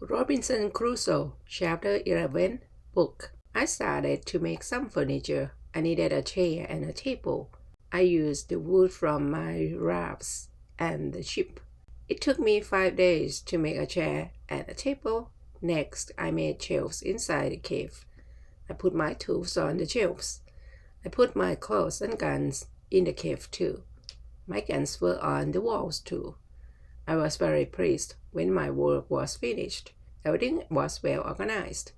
Robinson Crusoe, Chapter 11, Book. I started to make some furniture. I needed a chair and a table. I used the wood from my rafts and the ship. It took me 5 days to make a chair and a table. Next, I made shelves inside the cave. I put my tools on the shelves. I put my clothes and guns in the cave too. My guns were on the walls too. I was very pleased when my work was finished. Everything was well organized.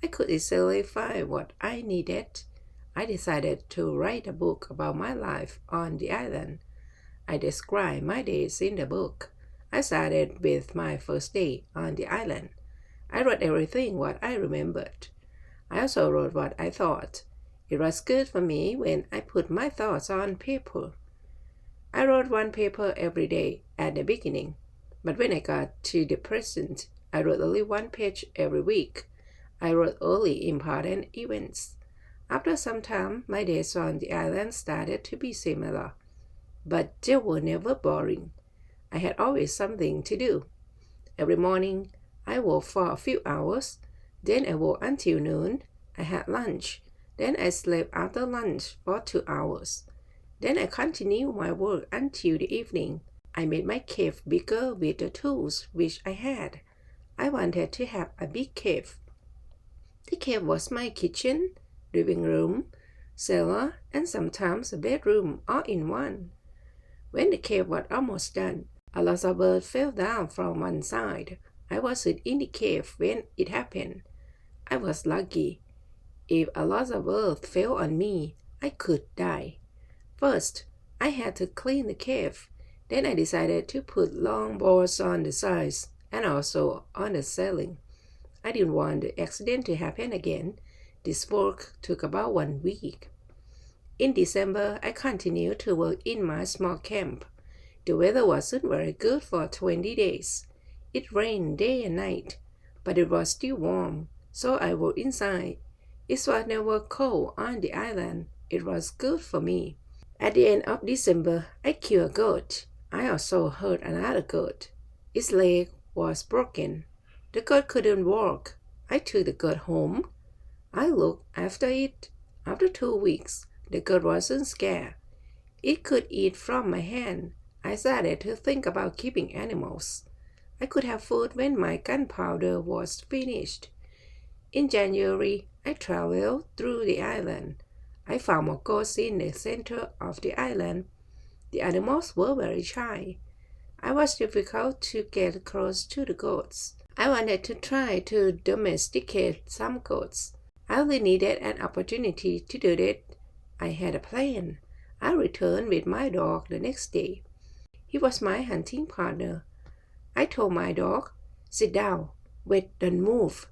I could easily find what I needed. I decided to write a book about my life on the island. I described my days in the book. I started with my first day on the island. I wrote everything what I remembered. I also wrote what I thought. It was good for me when I put my thoughts on paper. I wrote one paper every day at the beginning, but when I got to the present, I wrote only one page every week. I wrote only important events. After some time, my days on the island started to be similar, but they were never boring. I had always something to do. Every morning, I woke for a few hours, then I woke until noon. I had lunch, then I slept after lunch for 2 hours. Then I continued my work until the evening. I made my cave bigger with the tools which I had. I wanted to have a big cave. The cave was my kitchen, living room, cellar, and sometimes a bedroom all in one. When the cave was almost done, a lot of birds fell down from one side. I wasn't in the cave when it happened. I was lucky. If a lot of birds fell on me, I could die. First, I had to clean the cave. Then I decided to put long boards on the sides and also on the ceiling. I didn't want the accident to happen again. This work took about 1 week. In December, I continued to work in my small camp. The weather wasn't very good for 20 days. It rained day and night, but it was still warm, so I worked inside. It was never cold on the island. It was good for me. At the end of December, I killed a goat. I also hurt another goat. Its leg was broken. The goat couldn't walk. I took the goat home. I looked after it. After 2 weeks, the goat wasn't scared. It could eat from my hand. I started to think about keeping animals. I could have food when my gunpowder was finished. In January, I traveled through the island. I found more goats in the center of the island. The animals were very shy. It was difficult to get close to the goats. I wanted to try to domesticate some goats. I only needed an opportunity to do that. I had a plan. I returned with my dog the next day. He was my hunting partner. I told my dog, "Sit down, wait, don't move."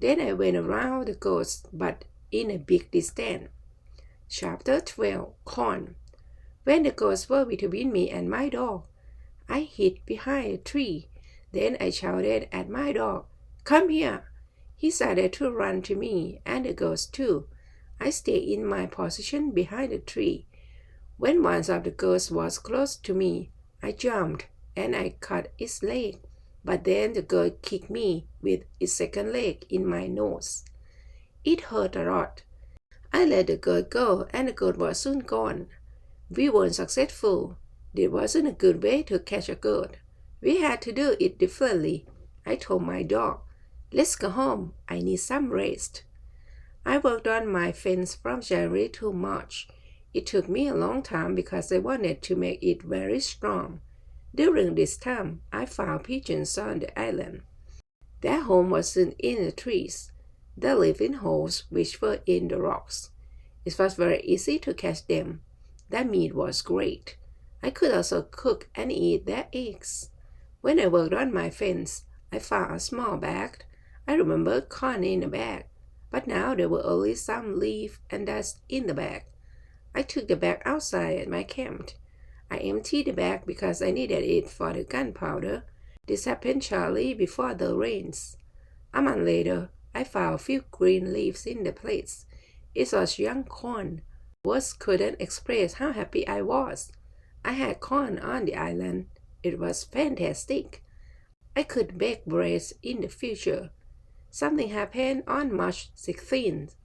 Then I went around the goats, but in a big distance. Chapter 12, Corn. When the goats were between me and my dog, I hid behind a tree. Then I shouted at my dog, "Come here." He started to run to me, and the goats too. I stayed in my position behind the tree. When one of the goats was close to me, I jumped and I cut its leg. But then the goat kicked me with its second leg in my nose. It hurt a lot. I let the goat go, and the goat was soon gone. We weren't successful. It wasn't a good way to catch a goat. We had to do it differently. I told my dog, "Let's go home. I need some rest." I worked on my fence from January to March. It took me a long time because I wanted to make it very strong. During this time, I found pigeons on the island. Their home wasn't in the trees. They lived in holes which were in the rocks. It was very easy to catch them. Their meat was great. I could also cook and eat their eggs. When I worked on my fence, I found a small bag. I remembered corn in the bag, but now there were only some leaves and dust in the bag. I took the bag outside at my camp. I emptied the bag because I needed it for the gunpowder. This happened shortly before the rains. A month later, I found a few green leaves in the place. It was young corn. Words couldn't express how happy I was. I had corn on the island. It was fantastic. I could bake bread in the future. Something happened on March 16th.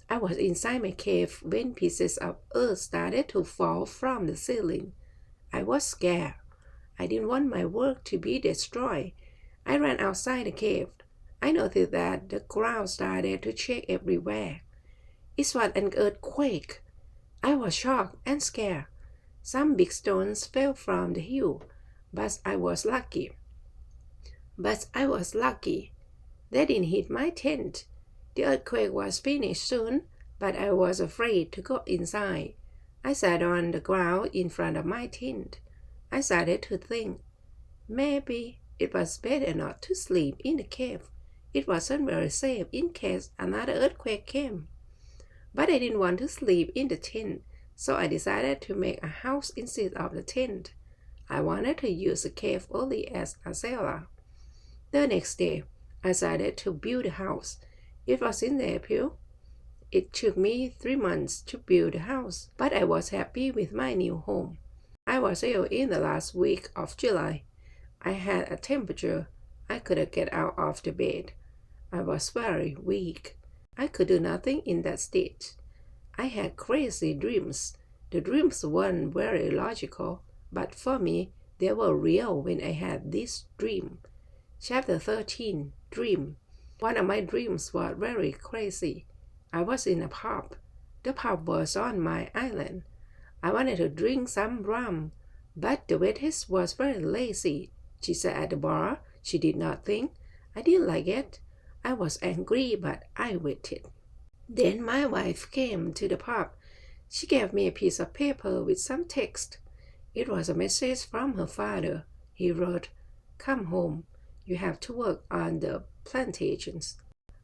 I was inside my cave when pieces of earth started to fall from the ceiling. I was scared. I didn't want my work to be destroyed. I ran outside the cave. I noticed that the ground started to shake everywhere. It was an earthquake. I was shocked and scared. Some big stones fell from the hill, but I was lucky. They didn't hit my tent. The earthquake was finished soon, but I was afraid to go inside. I sat on the ground in front of my tent. I started to think, maybe it was better not to sleep in the cave. It wasn't very safe in case another earthquake came. But I didn't want to sleep in the tent, so I decided to make a house instead of the tent. I wanted to use the cave only as a cellar. The next day, I decided to build a house. It was in April. It took me 3 months to build a house, but I was happy with my new home. I was ill in the last week of July. I had a temperature. I couldn't get out of the bed. I was very weak. I could do nothing in that state. I had crazy dreams. The dreams weren't very logical, but for me, they were real when I had this dream. Chapter 13, Dream. One of my dreams was very crazy. I was in a pub. The pub was on my island. I wanted to drink some rum, but the waitress was very lazy. She sat at the bar. She did nothing. I didn't like it. I was angry, but I waited. Then my wife came to the pub. She gave me a piece of paper with some text. It was a message from her father. He wrote, "Come home. You have to work on the plantations."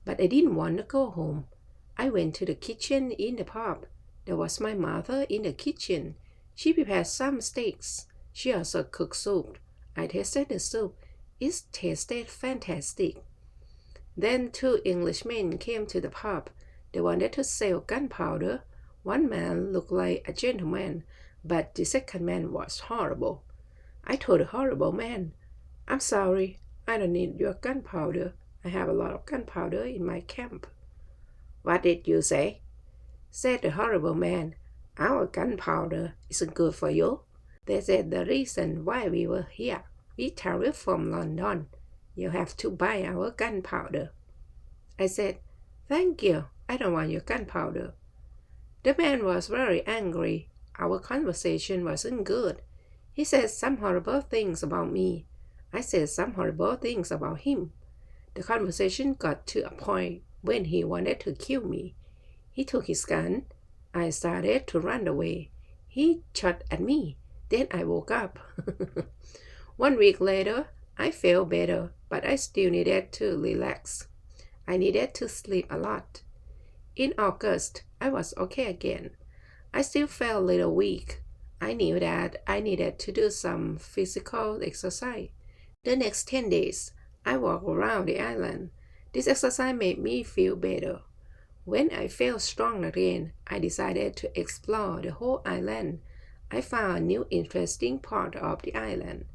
But I didn't want to go home. I went to the kitchen in the pub. There was my mother in the kitchen. She prepared some steaks. She also cooked soup. I tasted the soup. It tasted fantastic. Then 2 Englishmen came to the pub. They wanted to sell gunpowder. One man looked like a gentleman, but the second man was horrible. I told the horrible man, "I'm sorry, I don't need your gunpowder. I have a lot of gunpowder in my camp." "What did you say?" said the horrible man. "Our gunpowder isn't good for you." They said the reason why we were here. We traveled from London. You have to buy our gunpowder. I said, "Thank you. I don't want your gunpowder." The man was very angry. Our conversation wasn't good. He said some horrible things about me. I said some horrible things about him. The conversation got to a point when he wanted to kill me. He took his gun. I started to run away. He shot at me. Then I woke up. 1 week later, I felt better, but I still needed to relax. I needed to sleep a lot. In August, I was okay again. I still felt a little weak. I knew that I needed to do some physical exercise. The next 10 days, I walked around the island. This exercise made me feel better. When I felt strong again, I decided to explore the whole island. I found a new interesting part of the island.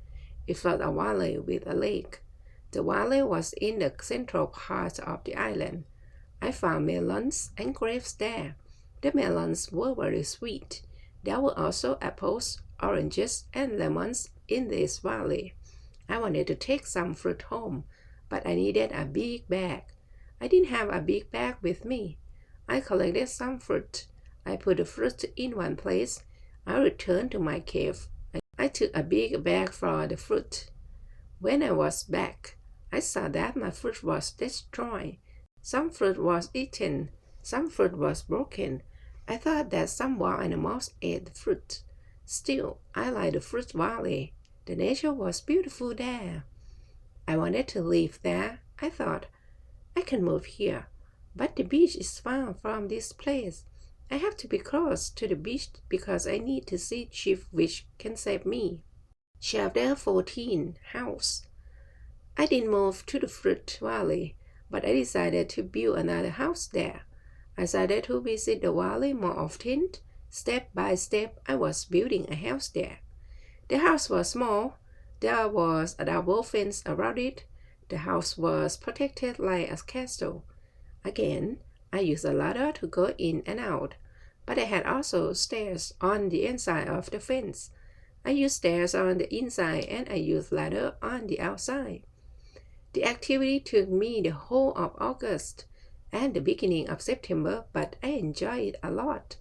It was a valley with a lake. The valley was in the central part of the island. I found melons and grapes there. The melons were very sweet. There were also apples, oranges, and lemons in this valley. I wanted to take some fruit home, but I needed a big bag. I didn't have a big bag with me. I collected some fruit. I put the fruit in one place. I returned to my cave. I took a big bag for the fruit. When I was back, I saw that my fruit was destroyed. Some fruit was eaten. Some fruit was broken. I thought that some wild animals ate the fruit. Still, I liked the fruit valley. The nature was beautiful there. I wanted to live there. I thought, I can move here. But the beach is far from this place. I have to be close to the beach because I need to see chief which can save me. Chapter 14, House. I didn't move to the fruit valley, but I decided to build another house there. I decided to visit the valley more often. Step by step, I was building a house there. The house was small. There was a double fence around it. The house was protected like a castle. Again, I used a ladder to go in and out, but I had also stairs on the inside of the fence. I used stairs on the inside and I used ladder on the outside. The activity took me the whole of August and the beginning of September, but I enjoyed it a lot.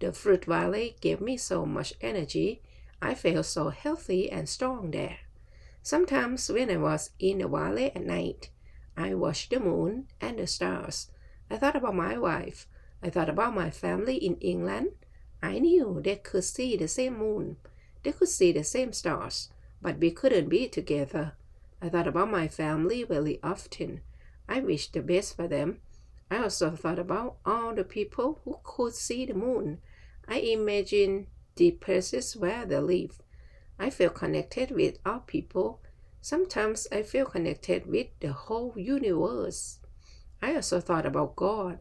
The fruit valley gave me so much energy. I felt so healthy and strong there. Sometimes when I was in the valley at night, I watched the moon and the stars. I thought about my wife. I thought about my family in England. I knew they could see the same moon. They could see the same stars, but we couldn't be together. I thought about my family very often. I wished the best for them. I also thought about all the people who could see the moon. I imagined the places where they live. I feel connected with all people. Sometimes I feel connected with the whole universe. I also thought about God.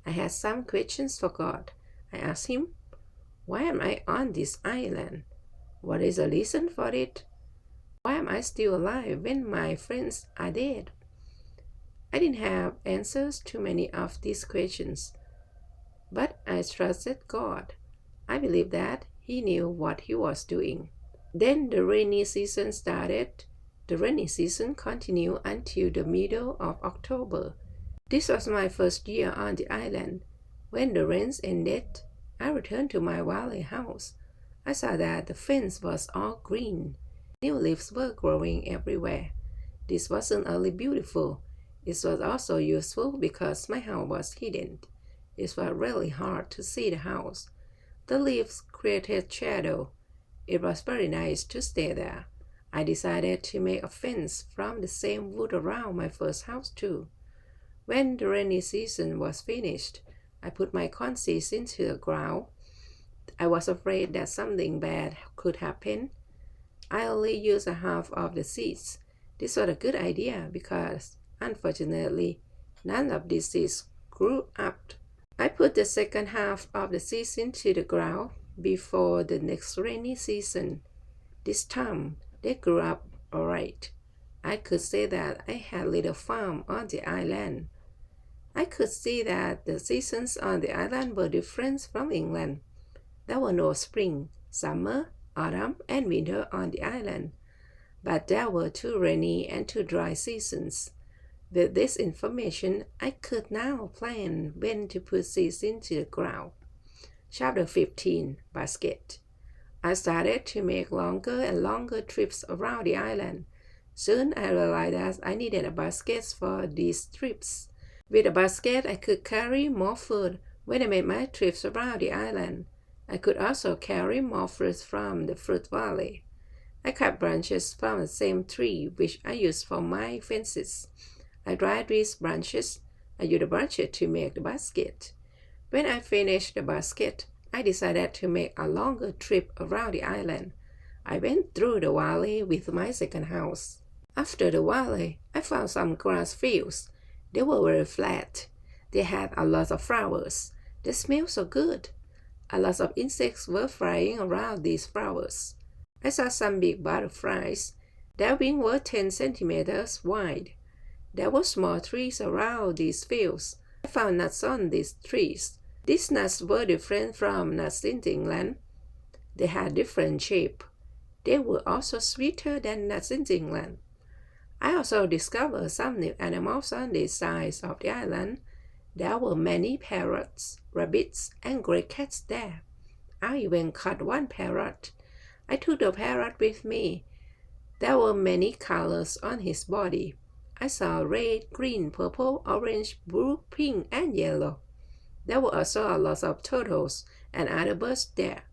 I had some questions for God. I asked him, why am I on this island? What is the reason for it? Why am I still alive when my friends are dead? I didn't have answers to many of these questions, but I trusted God. I believed that He knew what He was doing. Then the rainy season started. The rainy season continued until the middle of October. This was my first year on the island. When the rains ended, I returned to my valley house. I saw that the fence was all green. New leaves were growing everywhere. This wasn't only beautiful, it was also useful because my house was hidden. It was really hard to see the house. The leaves created shadow. It was very nice to stay there. I decided to make a fence from the same wood around my first house too. When the rainy season was finished, I put my corn seeds into the ground. I was afraid that something bad could happen. I only used a half of the seeds. This was a good idea because, unfortunately, none of these seeds grew up. I put the second half of the seeds into the ground before the next rainy season. This time, they grew up all right. I could say that I had a little farm on the island. I could see that the seasons on the island were different from England. There were no spring, summer, autumn, and winter on the island, but there were 2 rainy and 2 dry seasons. With this information, I could now plan when to put seeds into the ground. Chapter 15, Basket. I started to make longer and longer trips around the island. Soon I realized that I needed a basket for these trips. With a basket, I could carry more food when I made my trips around the island. I could also carry more fruits from the fruit valley. I cut branches from the same tree which I used for my fences. I dried these branches. I used the branches to make the basket. When I finished the basket, I decided to make a longer trip around the island. I went through the valley with my second house. After the valley, I found some grass fields. They were very flat. They had a lot of flowers. They smelled so good. A lot of insects were flying around these flowers. I saw some big butterflies. Their wings were 10 centimeters wide. There were small trees around these fields. I found nuts on these trees. These nuts were different from nuts in England. They had different shape. They were also sweeter than nuts in England. I also discovered some new animals on the sides of the island. There were many parrots, rabbits, and gray cats there. I even caught one parrot. I took the parrot with me. There were many colors on his body. I saw red, green, purple, orange, blue, pink, and yellow. There were also a lot of turtles and other birds there.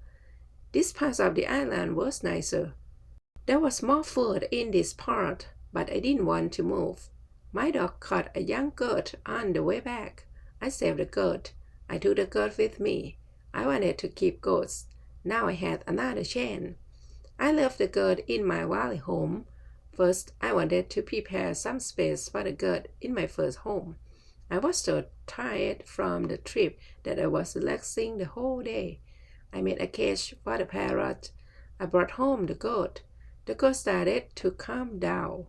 This part of the island was nicer. There was more food in this part, but I didn't want to move. My dog caught a young goat on the way back. I saved the goat. I took the goat with me. I wanted to keep goats. Now I had another chance. I left the goat in my valley home. First, I wanted to prepare some space for the goat in my first home. I was so tired from the trip that I was relaxing the whole day. I made a cage for the parrot. I brought home the goat. The cold started to calm down.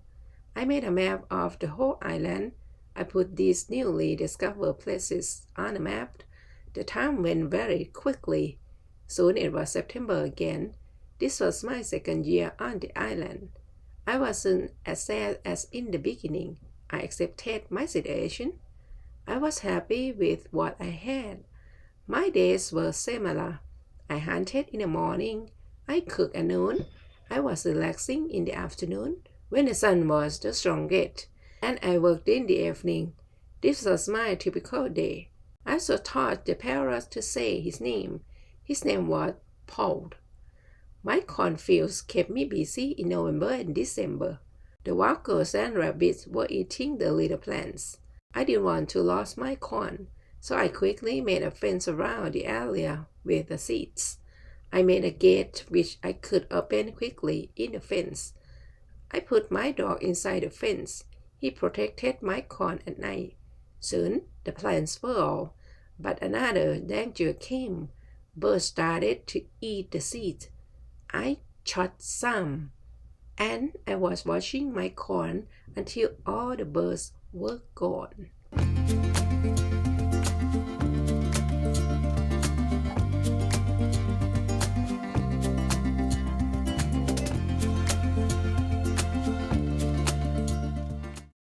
I made a map of the whole island. I put these newly discovered places on a map. The time went very quickly. Soon it was September again. This was my second year on the island. I wasn't as sad as in the beginning. I accepted my situation. I was happy with what I had. My days were similar. I hunted in the morning. I cooked at noon. I was relaxing in the afternoon when the sun was the strongest, and I worked in the evening. This was my typical day. I also taught the parrot to say his name. His name was Paul. My cornfields kept me busy in November and December. The walkers and rabbits were eating the little plants. I didn't want to lose my corn, so I quickly made a fence around the area with the seeds. I made a gate which I could open quickly in the fence. I put my dog inside the fence. He protected my corn at night. Soon the plants were all, but another danger came. Birds started to eat the seeds. I shot some, and I was watching my corn until all the birds were gone.